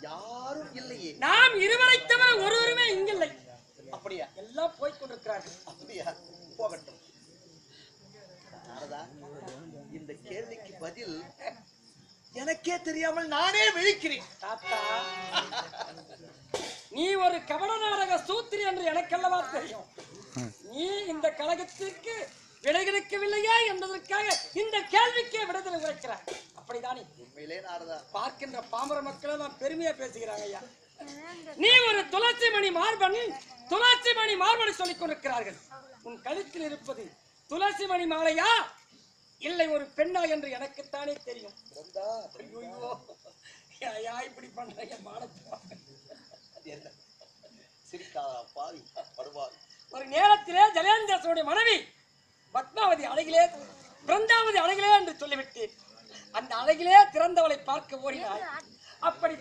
யாரும் இல்லையே. நாம் இருவரை தவிர ஒருவருமே இங்கில்லை. அப்படியா? எல்லாம் போய் கொண்டிருக்கிறார்கள். அப்படியா? போகட்டும். இந்த கேள்விக்கு பதில் எனக்கே தெரியாமல் நானே விழிக்கிறேன். தாத்தா, நீ ஒரு கபட நாடக சூத்திரி என்று எனக்கல்லவா தெரியும். நீ இந்த கழகத்திற்கு விடை கிடைக்கவில்லையா என்பதற்காக இந்த கேள்விக்கே விடுதலை உரைக்கிறார். அப்படிதானே? உண்மையிலே நாரதா, பார்க்கின்ற பாமர மக்கள் எல்லாம் பெருமையா பேசுகிறாங்க. ஐயா, நீ ஒரு துளசி மணி மார்பன் சொல்லிக் கொண்டிருக்கிறார்கள். உன் கழுத்தில் இருப்பது துளசி மணி மாலையா இல்லை ஒரு பெண்ணா என்று எனக்குத்தானே தெரியும். இப்படி பண்றீங்க? பாவி படுவார். ஒரு நேரத்திலே ஜலேந்திரனுடைய மனைவி பத்மாவதி அழகிலே பிறந்தாவதி அழகிலே என்று சொல்லிவிட்டு அந்த அழகிலே திறந்தவளை பார்க்க ஓடினாள். அப்படி